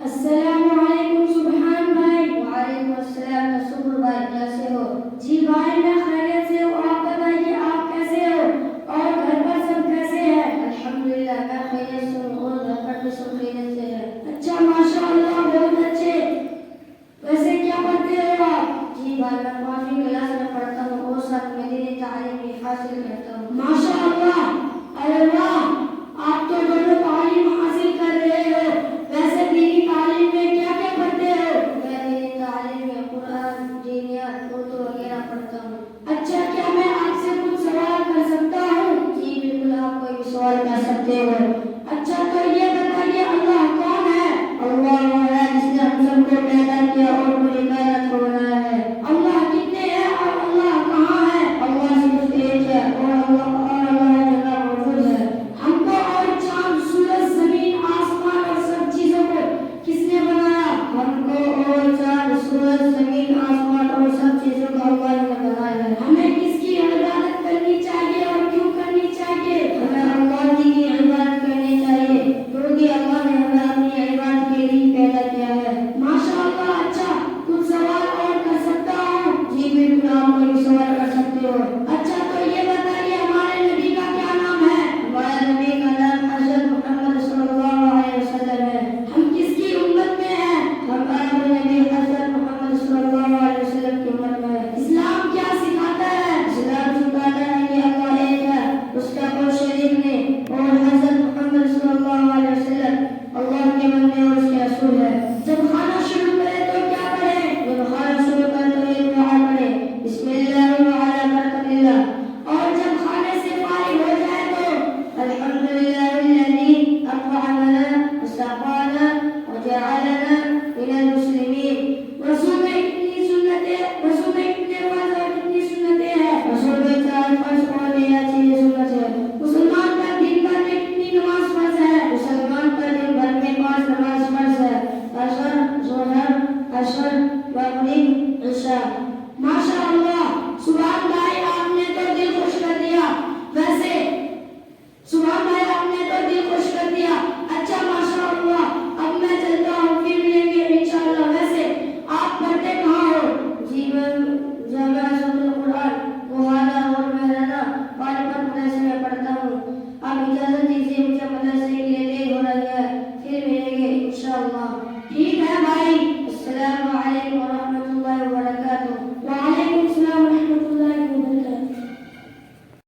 السلام علیکم سبحان بھائی۔ وعلیکم السلام نصر بھائی، کیسے ہو؟ جی بھائی میں خیریت سے ہوں، آپ بتائیے آپ کیسے ہو اور گھر پر سب کیسے ہیں؟ الحمدللہ میں خیریت سے ہوں اور گھر پر بھی سب خیریت سے ہے۔ اچھا ماشاء اللہ، بہت اچھے۔ ویسے کیا پڑھتے ہو آپ؟ جی بھائی میں 5ویں کلاس میں پڑھتا ہوں اور ساتھ میں دینی تعلیم بھی حاصل کرتا ہوں۔ ماشاء اللہ، ارے واہ، آپ تو دونوں تعلیم حاصل کر رہے ہو۔ ویسے دینی تعلیم میں کیا کیا پڑھتے ہو؟ میں دینی تعلیم میں قرآن، دینیات، اردو وغیرہ پڑھتا ہوں۔ اچھا، کیا میں آپ سے کچھ سوال کر سکتا ہوں؟ جی بالکل، آپ کوئی بھی سوال کر سکتے ہو۔ اچھا تو یہ بتائیے اللہ کون ہے؟ اللہ وہ ہے جس نے ہم سب کو پیدا کیا اور پوری کائنات کو بنایا ہے۔ اللہ کتنے ہیں اور اللہ کہاں ہے؟ اللہ صرف ایک ہے اور اللہ ہر جگہ موجود ہے۔ ہم کو اور چاند، سورج، زمین، آسمان اور سب چیزوں کو کس نے بنایا؟ ہم کو اور چاند، سورج، زمین، آسمان اور سب چیزوں کو اللہ نے بنایا ہے۔ ہمیں کس کی عبادت کرنی چاہیے اور کیوں کرنی چاہیے؟ ہمیں اللہ کی عبادت کرنی چاہیے کیونکہ اللہ نے ہمیں اپنی عبادت کے لیے پیدا کیا ہے۔ ماشاء اللہ، اچھا کچھ سوال اور کر سکتا ہوں؟ جی بالکل، آپ کوئی بھی سوال کر سکتے ہو۔ اچھا تو یہ بتائیے ہمارے نبی کا کیا نام ہے؟ ہمارے نبی کا نام حضرت محمد صلی اللہ علیہ وسلم ہے۔ ہم کس کی امت میں ہیں؟ ہم اپنے نبی حضرت محمد صلی اللہ علیہ وسلم کی امت میں ہیں۔ اسلام کیا سکھاتا ہے؟ اسلام سکھاتا ہے کہ اللہ ایک ہے، اس کا کوئی شریک نہیں، اور حضرت محمد صلی اللہ علیہ وسلم اللہ کے بندے اور اس کے رسول ہے۔ جب کھانا شروع کرے تو کیا کریں؟ جب کھانا شروع کرے تو یہ دعا پڑھیں، بسم اللہ وعلی برکت اللہ۔ اور جب کھانے سے فارغ ہو جائے تو الحمدللہ الذی اطعمنا وسقانا وجعلنا من المسلمین۔ رسول میں کتنی سنتیں، رسول میں کتنے فرض اور کتنی سنتیں ہیں؟ رسول میں 4 فرض اور 6 سنت ہے۔ مسلمان کا دن بھر میں کتنی نماز فرض ہے؟ مسلمان کا دن بھر میں 5 نماز فرض ہے، عصر، ظہر، عصر، مغرب، عشاء۔ ماشاء اللہ، سبحان بھائی آپ نے تو دل خوش کر دیا۔ ویسے سبحان بھائی آپ نے تو دل خوش کر دیا۔ اچھا ماشاء اللہ، اب میں چلتا ہوں، پھر ملیں گے انشاءاللہ۔ ویسے آپ پڑھتے کہاں ہو؟ جی میں جامعہ ازہر القرآن موہانا اور مہرانا پانی پت مدرسے میں پڑھتا ہوں۔ اب اجازت